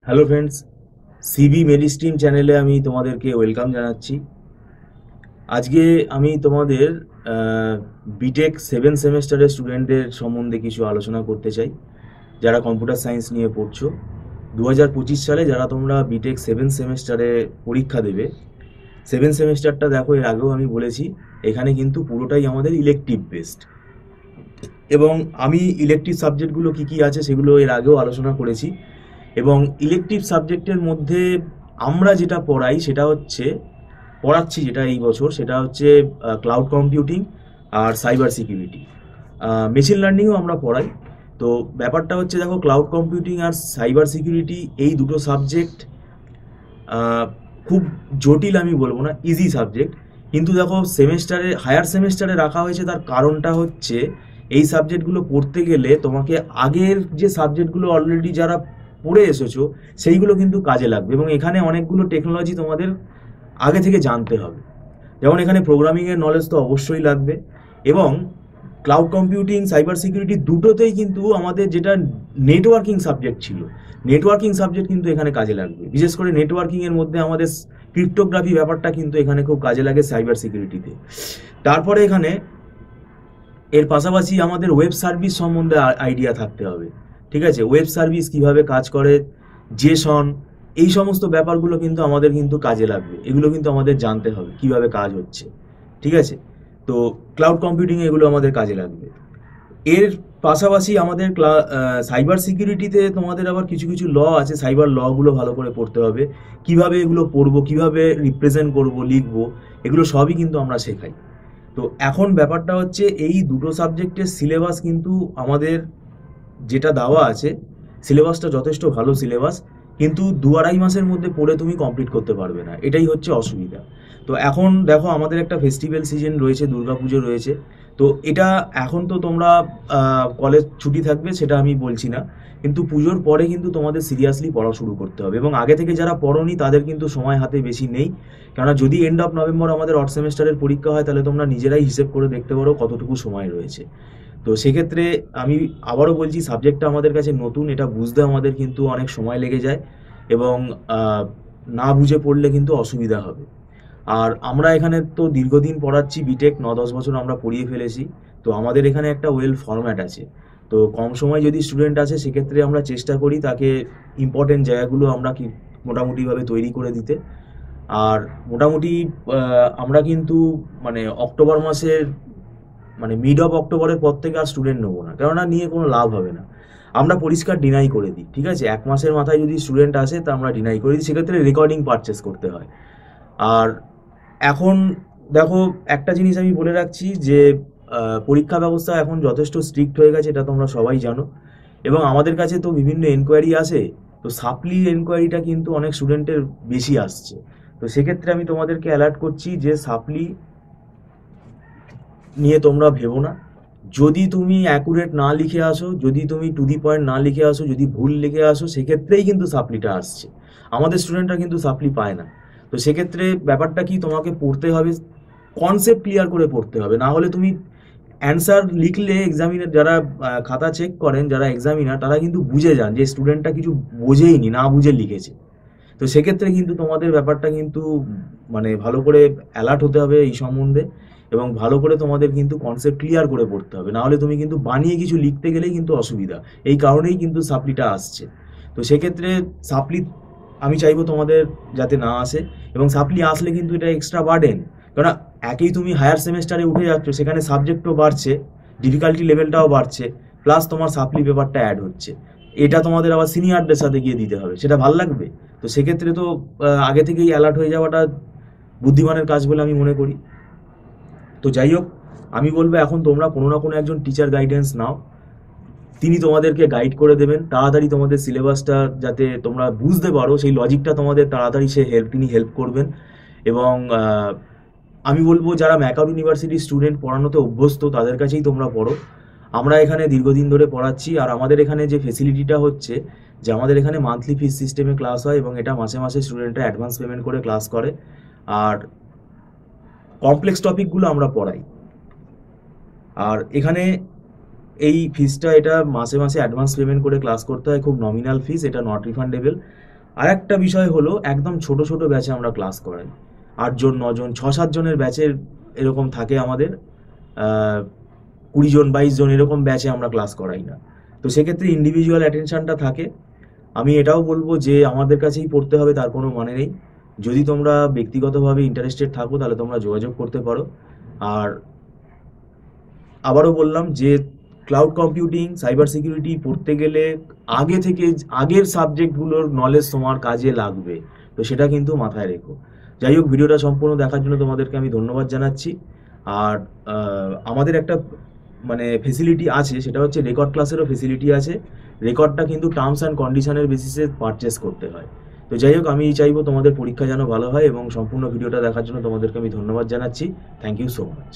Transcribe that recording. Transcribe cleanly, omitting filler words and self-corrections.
Hello friends, CB মেডিস্ট্রিম চ্যানেলে আমি তোমাদেরকে ওয়েলকাম জানাচ্ছি। আজকে আমি তোমাদের বিটেক 7 সেমেস্টারের স্টুডেন্টদের সম্বন্ধে কিছু আলোচনা করতে চাই, যারা কম্পিউটার সায়েন্স নিয়ে পড়ছো। 2025 সালে যারা তোমরা বিটেক 7 সেমেস্টারে পরীক্ষা দেবে, 7 সেমেস্টারটা দেখো, এর আগেও আমি বলেছি এখানে কিন্তু পুরোটাই আমাদের ইলেকটিভ বেসড। এবং আমি ইলেকটিভ সাবজেক্টগুলো কি কি আছে সেগুলো এর আগেও আলোচনা করেছি। এবং ইলেকটিভ সাবজেক্টের মধ্যে আমরা যেটা পড়াচ্ছি যেটা এই বছর, সেটা হচ্ছে ক্লাউড কম্পিউটিং আর সাইবার সিকিউরিটি। মেশিন লার্নিংও আমরা পড়াই। তো ব্যাপারটা হচ্ছে, দেখো, ক্লাউড কম্পিউটিং আর সাইবার সিকিউরিটি এই দুটো সাবজেক্ট খুব জটিল আমি বলবো না, ইজি সাবজেক্ট। কিন্তু দেখো, হায়ার সেমেস্টারে রাখা হয়েছে, তার কারণটা হচ্ছে এই সাবজেক্টগুলো পড়তে গেলে তোমাকে আগের যে সাবজেক্টগুলো অলরেডি যারা পড়ে এসেছো সেইগুলো কিন্তু কাজে লাগবে, এবং এখানে অনেকগুলো টেকনোলজি তোমাদের আগে থেকে জানতে হবে। যেমন এখানে প্রোগ্রামিংয়ের নলেজ তো অবশ্যই লাগবে, এবং ক্লাউড কম্পিউটিং সাইবার সিকিউরিটি দুটোতেই কিন্তু আমাদের যেটা নেটওয়ার্কিং সাবজেক্ট ছিল, নেটওয়ার্কিং সাবজেক্ট কিন্তু এখানে কাজে লাগবে। বিশেষ করে নেটওয়ার্কিংয়ের মধ্যে আমাদের ক্রিপ্টোগ্রাফি ব্যাপারটা কিন্তু এখানে খুব কাজে লাগে সাইবার সিকিউরিটিতে। তারপরে এখানে এর পাশাপাশি আমাদের ওয়েব সার্ভিস সম্বন্ধে আইডিয়া থাকতে হবে। ঠিক আছে, ওয়েব সার্ভিস কিভাবে কাজ করে, জেসন, এই সমস্ত ব্যাপারগুলো কিন্তু আমাদের কিন্তু কাজে লাগবে। এগুলো কিন্তু আমাদের জানতে হবে কিভাবে কাজ হচ্ছে। ঠিক আছে, তো ক্লাউড কম্পিউটিং এগুলো আমাদের কাজে লাগবে। এর পাশাপাশি আমাদের সাইবার সিকিউরিটিতে তোমাদের আবার কিছু কিছু ল আছে, সাইবার লগুলো ভালো করে পড়তে হবে। কিভাবে এগুলো পড়বো, কিভাবে রিপ্রেজেন্ট করব, লিখবো, এগুলো সবই কিন্তু আমরা শেখাই। তো এখন ব্যাপারটা হচ্ছে, এই দুটো সাবজেক্টের সিলেবাস কিন্তু আমাদের যেটা দেওয়া আছে, সিলেবাসটা যথেষ্ট ভালো সিলেবাস, কিন্তু 2-2.5 মাসের মধ্যে পড়ে তুমি কমপ্লিট করতে পারবে না, এটাই হচ্ছে অসুবিধা। তো এখন দেখো, আমাদের একটা ফেস্টিভ্যাল সিজন রয়েছে, দুর্গাপুজো রয়েছে। তো এটা এখন তো তোমরা কলেজ ছুটি থাকবে সেটা আমি বলছি না, কিন্তু পুজোর পরে কিন্তু তোমাদের সিরিয়াসলি পড়া শুরু করতে হবে। এবং আগে থেকে যারা পড়োনি তাদের কিন্তু সময় হাতে বেশি নেই, কেননা যদি এন্ড অফ নভেম্বর আমাদের অড সেমেস্টারের পরীক্ষা হয়, তাহলে তোমরা নিজেরাই হিসেব করে দেখতে পারো কতটুকু সময় রয়েছে। তো সেক্ষেত্রে আমি আবারও বলছি, সাবজেক্টটা আমাদের কাছে নতুন, এটা বুঝতে আমাদের কিন্তু অনেক সময় লেগে যায়, এবং না বুঝে পড়লে কিন্তু অসুবিধা হবে। আর আমরা এখানে তো দীর্ঘদিন পড়াচ্ছি, বিটেক 9-10 বছর আমরা পড়িয়ে ফেলেছি। তো আমাদের এখানে একটা ওয়েল ফরম্যাট আছে। তো কম সময় যদি স্টুডেন্ট আছে, সেক্ষেত্রে আমরা চেষ্টা করি তাকে ইম্পর্টেন্ট জায়গাগুলো আমরা কি মোটামুটিভাবে তৈরি করে দিতে। আর মোটামুটি আমরা কিন্তু মানে অক্টোবর মাসের, মানে মিড অফ অক্টোবরের পর থেকে আর স্টুডেন্ট নেবো না, কেননা নিয়ে কোনো লাভ হবে না। আমরা পরিষ্কার ডিনাই করে দিই। ঠিক আছে, 1 মাসের মাথায় যদি স্টুডেন্ট আসে তা আমরা ডিনাই করে দিই, সেক্ষেত্রে রেকর্ডিং পারচেস করতে হয়। আর এখন দেখো, একটা জিনিস আমি বলে রাখছি যে পরীক্ষা ব্যবস্থা এখন যথেষ্ট স্ট্রিক্ট হয়ে গেছে, এটা তোমরা সবাই জানো। এবং আমাদের কাছে তো বিভিন্ন এনকোয়ারি আসে, তো সাপ্লি এনকোয়ারিটা কিন্তু অনেক স্টুডেন্টের বেশি আসছে। তো সেক্ষেত্রে আমি তোমাদেরকে অ্যালার্ট করছি যে সাপ্লি নিয়ে তোমরা ভেবো না। যদি তুমি অ্যাকুরেট না লিখে আসো, যদি তুমি টু দি পয়েন্ট না লিখে আসো, যদি ভুল লিখে আসো, সেক্ষেত্রেই কিন্তু সাপ্লিটা আসছে। আমাদের স্টুডেন্টরা কিন্তু সাপ্লি পায় না। তো সেক্ষেত্রে ব্যাপারটা কি, তোমাকে পড়তে হবে, কনসেপ্ট ক্লিয়ার করে পড়তে হবে। না হলে তুমি অ্যান্সার লিখলে এক্সামিনার যারা খাতা চেক করেন, যারা এক্সামিনার, তারা কিন্তু বুঝে যান যে স্টুডেন্টটা কিছু বোঝেইনি, না বুঝে লিখেছে। তো সেক্ষেত্রে কিন্তু তোমাদের ব্যাপারটা কিন্তু মানে ভালো করে অ্যালার্ট হতে হবে এই সম্বন্ধে, এবং ভালো করে তোমাদের কিন্তু কনসেপ্ট ক্লিয়ার করে পড়তে হবে। না হলে তুমি কিন্তু বানিয়ে কিছু লিখতে গেলেই কিন্তু অসুবিধা। এই কারণেই কিন্তু সাপ্লিটা আসছে। তো সেক্ষেত্রে সাপ্লি আমি চাইবো তোমাদের যাতে না আসে, এবং সাপ্লি আসলে কিন্তু এটা এক্সট্রা বার্ডেন। কেননা একেই তুমি হায়ার সেমেস্টারে উঠে যাচ্ছ, সেখানে সাবজেক্টও বাড়ছে, ডিফিকাল্টি লেভেলটাও বাড়ছে, প্লাস তোমার সাপ্লি পেপারটা অ্যাড হচ্ছে। এটা তোমাদের আবার সিনিয়রদের সাথে গিয়ে দিতে হবে, সেটা ভাল লাগবে? তো সেক্ষেত্রে তো আগে থেকেই অ্যালার্ট হয়ে যাওয়াটা বুদ্ধিমানের কাজ বলে আমি মনে করি। তো যাই হোক, আমি বলবো এখন তোমরা কোনো না কোনো একজন টিচার গাইডেন্স নাও, তিনি তোমাদেরকে গাইড করে দেবেন তাড়াতাড়ি, তোমাদের সিলেবাসটা যাতে তোমরা বুঝতে পারো, সেই লজিকটা তোমাদের তাড়াতাড়ি তিনি হেল্প করবেন। এবং আমি বলবো, যারা ম্যাকার ইউনিভার্সিটির স্টুডেন্ট পড়ানোতে অভ্যস্ত, তাদের কাছেই তোমরা পড়ো। আমরা এখানে দীর্ঘদিন ধরে পড়াচ্ছি, আর আমাদের এখানে যে ফেসিলিটিটা হচ্ছে, যে আমাদের এখানে মান্থলি ফিস সিস্টেমে ক্লাস হয়, এবং এটা মাসে মাসে স্টুডেন্টরা অ্যাডভান্স পেমেন্ট করে ক্লাস করে। আর কমপ্লেক্স টপিকগুলো আমরা পড়াই। আর এখানে এই ফিসটা, এটা মাসে মাসে অ্যাডভান্স পেমেন্ট করে ক্লাস করতে হয়, খুব নমিনাল ফিস, এটা নট রিফান্ডেবল। আর একটা বিষয় হলো একদম ছোট ছোট ব্যাচে আমরা ক্লাস করাই, 8 জন 9 জন 6 7 জনের ব্যাচের এরকম থাকে আমাদের, 20 জন 22 জন এরকম ব্যাচে আমরা ক্লাস করাই না। তো সেক্ষেত্রে ইন্ডিভিজুয়াল অ্যাটেনশনটা থাকে। আমি এটাও বলবো যে আমাদের কাছেই পড়তে হবে তার কোনো মানে নেই। যদি তোমরা ব্যক্তিগতভাবে ইন্টারেস্টেড থাকো তাহলে তোমরা যোগাযোগ করতে পারো। আর আবারও বললাম যে ক্লাউড কম্পিউটিং, সাইবার সিকিউরিটি পড়তে গেলে আগে থেকে আগের সাবজেক্টগুলোর নলেজ তোমার কাজে লাগবে, তো সেটা কিন্তু মাথায় রেখো। যাই হোক, ভিডিওটা সম্পূর্ণ দেখার জন্য তোমাদেরকে আমি ধন্যবাদ জানাচ্ছি। আর আমাদের একটা মানে ফেসিলিটি আছে, সেটা হচ্ছে রেকর্ড ক্লাসেরও ফেসিলিটি আছে। রেকর্ডটা কিন্তু টার্মস অ্যান্ড কন্ডিশনের বেসিসে পারচেস করতে হয়। তো যাই হোক, আমি চাইবো তোমাদের পরীক্ষা যেন ভালো হয়, এবং সম্পূর্ণ ভিডিওটা দেখার জন্য তোমাদেরকে আমি ধন্যবাদ জানাচ্ছি। Thank you so much.